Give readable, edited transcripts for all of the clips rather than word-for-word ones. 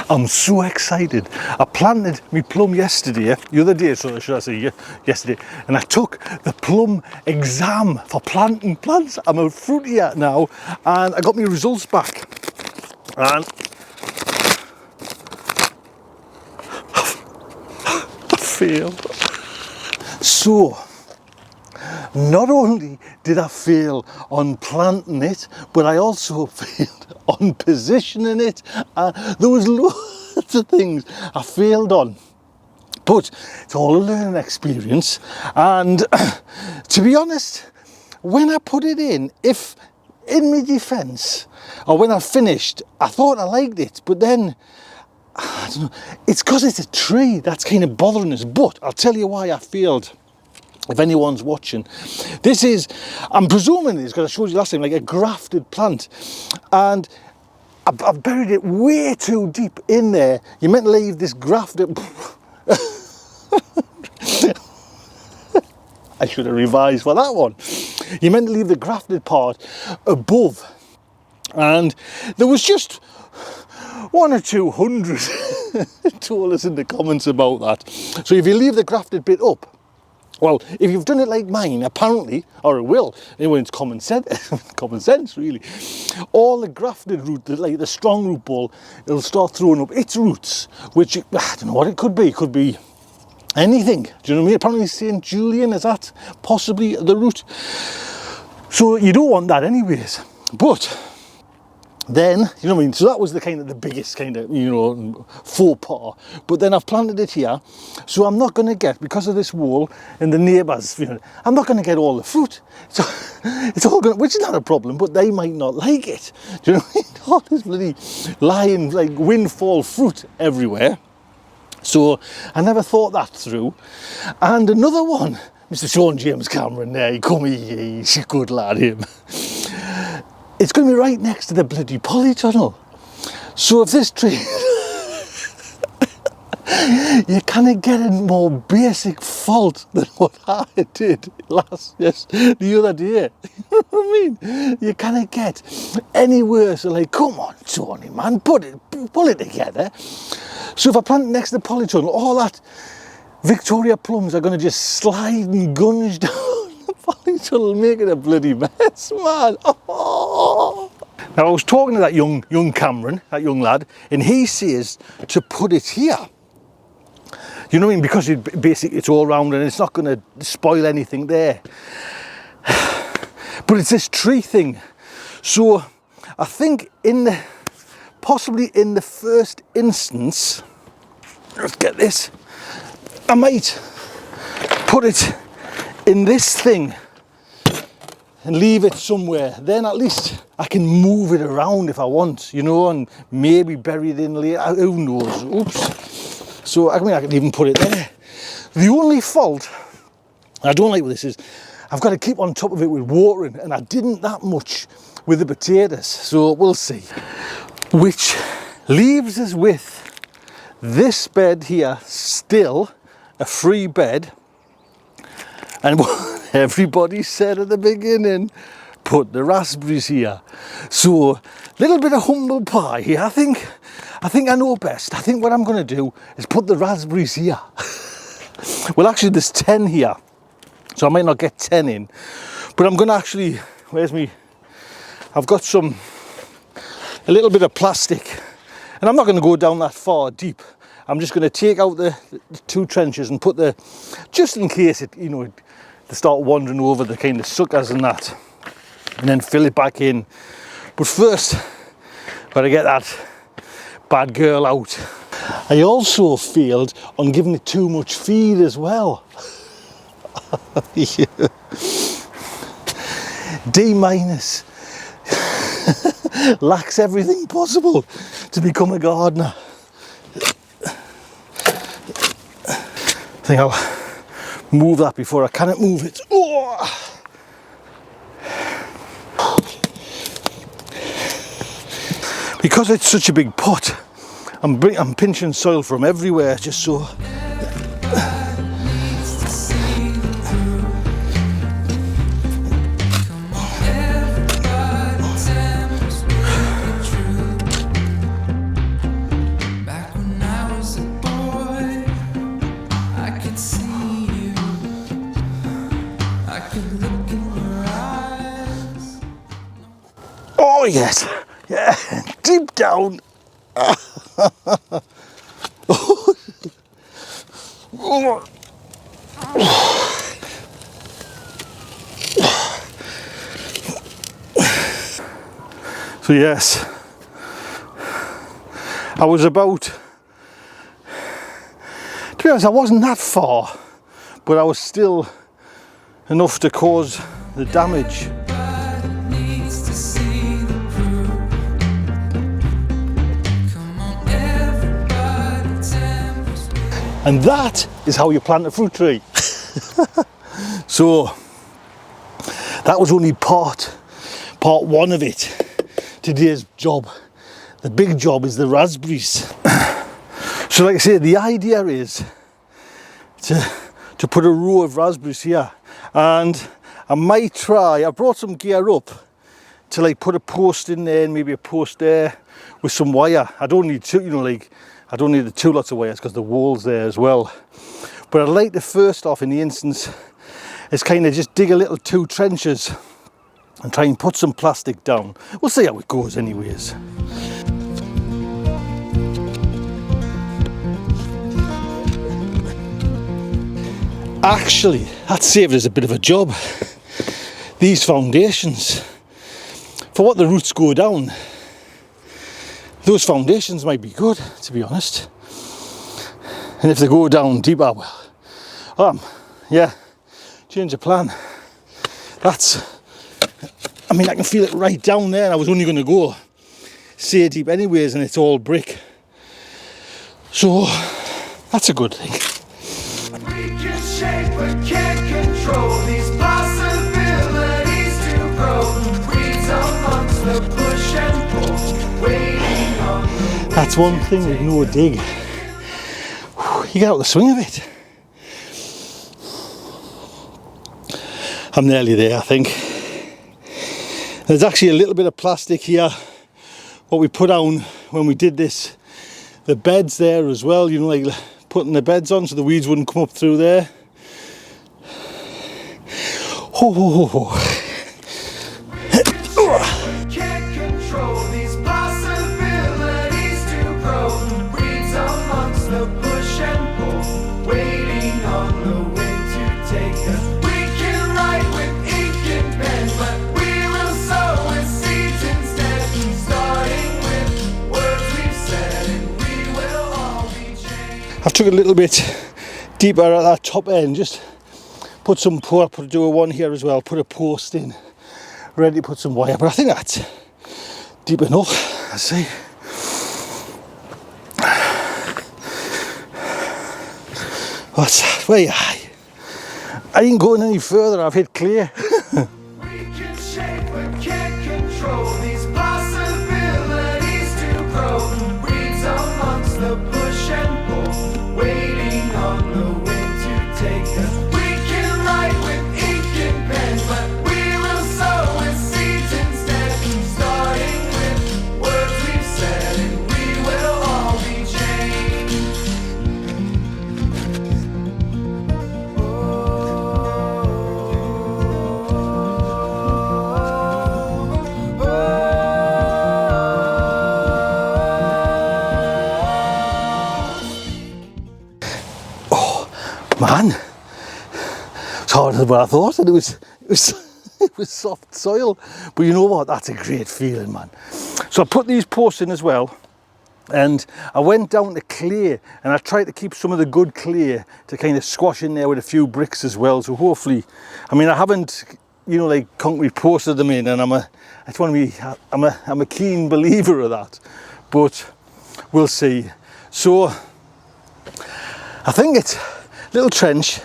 I'm so excited. I planted my plum yesterday, the other day, so should I say yesterday, and I took the plum exam for planting plants. I'm a fruitier now, and I got my results back. And I failed. So, not only did I fail on planting it, but I also failed on positioning it. There was loads of things I failed on. But it's all a learning experience. And to be honest, when I put it if in my defence, or when I finished, I thought I liked it, but then, I don't know, it's because it's a tree that's kind of bothering us. But I'll tell you why I failed. If anyone's watching, this is, I'm presuming it's, because I showed you last time, like a grafted plant, and I've buried it way too deep in there. You're meant to leave this grafted, I should have revised for that one. You're meant to leave the grafted part above, and there was just 100 or 200 told us in the comments about that. So if you leave the grafted bit up, well, if you've done it like mine, apparently, or it will, anyway, it's common sense really, all the grafted root, like the strong root ball, it'll start throwing up its roots, which, I don't know what it could be anything, do you know what I mean? Apparently St. Julian, is that possibly the root? So you don't want that anyways, but then, you know what I mean, so that was the biggest faux pas. But then I've planted it here, so I'm not going to get, because of this wall and the neighbours, I'm not going to get all the fruit. So it's all going, which is not a problem, but they might not like it. Do you know what I mean? All this bloody lying, like, windfall fruit everywhere. So I never thought that through. And another one, Mr. Sean James Cameron there, he's a good lad, him. It's going to be right next to the bloody polytunnel. So if this tree, you kind of get a more basic fault than what I did the other day. You know what I mean? You kind of get any worse. Like, come on, Tony, man, pull it together. So if I plant it next to the polytunnel, all that Victoria plums are going to just slide and gunge down the polytunnel, making a bloody mess, man. Oh. Now I was talking to that young Cameron, that young lad, and he says to put it here. You know what I mean? Because it's all round and it's not going to spoil anything there. But it's this tree thing. So I think possibly in the first instance, let's get this, I might put it in this thing and leave it somewhere. Then at least I can move it around if I want, and maybe bury it in later. Who knows? Oops. So I can even put it there. The only fault I don't like with this is I've got to keep on top of it with watering, and I didn't that much with the potatoes. So we'll see. Which leaves us with this bed here, still a free bed. And what everybody said at the beginning, put the raspberries here. So a little bit of humble pie here. I think I know best. I think what I'm going to do is put the raspberries here. Well, actually there's 10 here, so I might not get 10 in, but I'm going to actually, I've got a little bit of plastic, and I'm not going to go down that far deep. I'm just going to take out the 2 trenches and put just in case they start wandering over the kind of suckers and that, and then fill it back in. But first, gotta get that bad girl out. I also failed on giving it too much feed as well. Yeah. D-. Lacks everything possible to become a gardener. I think I'll move that before I cannot move it. Oh! Because it's such a big pot, I'm pinching soil from everywhere just so. Oh yes, yeah, deep down. So yes, I was about, to be honest, I wasn't that far, but I was still enough to cause the damage. And that is how you plant a fruit tree. So that was only part one of it. Today's job. The big job is the raspberries. So like I say, the idea is to put a row of raspberries here, and I might try, I brought some gear up to like put a post in there and maybe a post there with some wire. I don't need two, you know, like I don't need the two lots of wires because the wall's there as well. But I'd like to first off in the instance is kind of just dig a little 2 trenches and try and put some plastic down. We'll see how it goes anyways. Actually, that saved us a bit of a job. These foundations, for what the roots go down, those foundations might be good, to be honest. And if they go down deeper, well, yeah, change of plan. I mean, I can feel it right down there, and I was only going to go say deep anyways, and it's all brick. So that's a good thing. We can shape but can't control these possibilities to grow. Weeds amongst the push and pull, waiting on the. That's one thing with no dig. You get out the swing of it. I'm nearly there, I think. There's actually a little bit of plastic here, what we put on when we did this. The beds there as well, you know, like putting the beds on so the weeds wouldn't come up through there. Oh. Can't control these possibilities to grow. Weeds amongst the bush and pull, waiting on the wind to take us. We can write with ink and pen, but we will sow with seeds instead. Starting with words we've said, and we will all be changed. I've took a little bit deeper at that top end, just put some do a one here as well, put a post in, ready to put some wire, but I think that's deep enough. Let's see. What's that? Where are you? I ain't going any further, I've hit clear. We can shape but can't control these possibilities to grow. Weeds amongst the bush and pull, waiting on the wind to take us. Man, it's harder than what I thought, and it was soft soil. But you know what? That's a great feeling, man. So I put these posts in as well, and I went down to clay, and I tried to keep some of the good clay to kind of squash in there with a few bricks as well. So hopefully, I mean, I haven't, you know, like concrete posted them in, and I'm a keen believer of that, but we'll see. So I think it's little trench.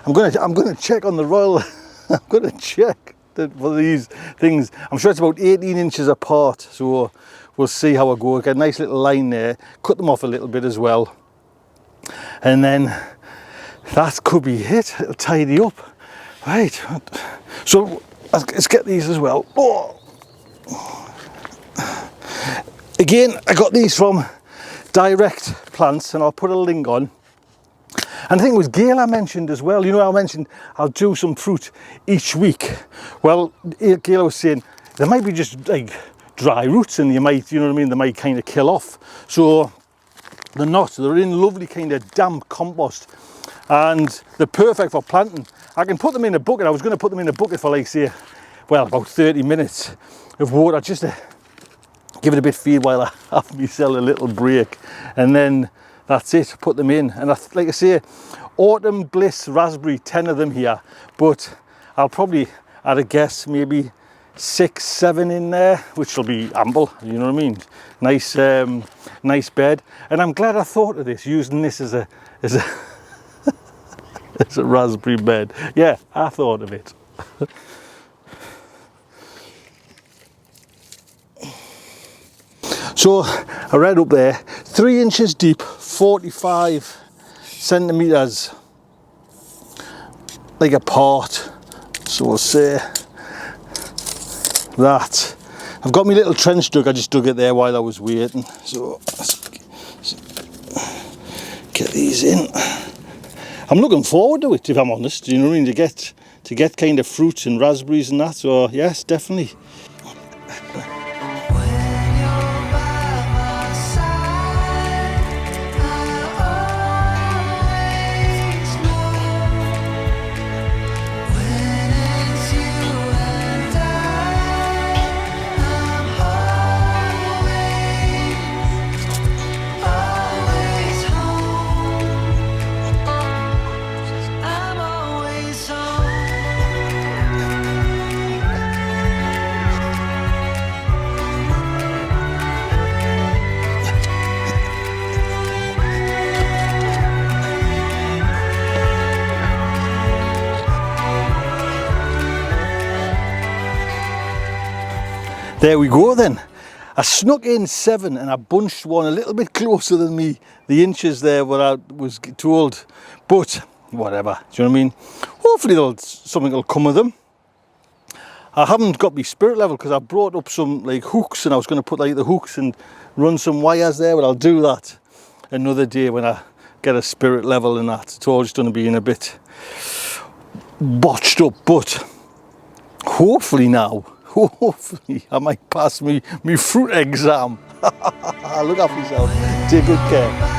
I'm gonna check on the Royal. I'm gonna check for these things. I'm sure it's about 18 inches apart, so we'll see how I go. Get a nice little line there, cut them off a little bit as well, and then that could be it. It'll tidy up. Right, so let's get these as well. Oh. Again, I got these from Direct Plants, and I'll put a link on. And I think it was Gail I mentioned as well. You know, I mentioned I'll do some fruit each week. Well, Gail was saying there might be just like dry roots, and you might, you know what I mean, they might kind of kill off. So they're not, they're in lovely kind of damp compost, and they're perfect for planting. I can put them in a bucket. I was going to put them in a bucket for like, say, well, about 30 minutes of water, just to give it a bit feed while I have myself a little break, and then that's it, put them in. And like I say, Autumn Bliss raspberry, 10 of them here, but I'll probably, at a guess, maybe 6, 7 in there, which will be ample, you know what I mean? Nice, nice bed. And I'm glad I thought of this, using this as a as a raspberry bed. Yeah, I thought of it. So I read up there, 3 inches deep, 45 centimeters, like a pot. So we'll say that. I've got my little trench dug, I just dug it there while I was waiting. So let's get these in. I'm looking forward to it, if I'm honest, you know what I mean, to get kind of fruits and raspberries and that, so yes, definitely. There we go then. I snuck in 7 and I bunched one a little bit closer than me, the inches there what I was told, but whatever, do you know what I mean? Hopefully something will come of them. I haven't got my spirit level because I brought up some like hooks, and I was going to put like the hooks and run some wires there, but I'll do that another day when I get a spirit level and that. It's all just going to be in a bit botched up, but hopefully now, hopefully I might pass me fruit exam. Look after yourself, take good care.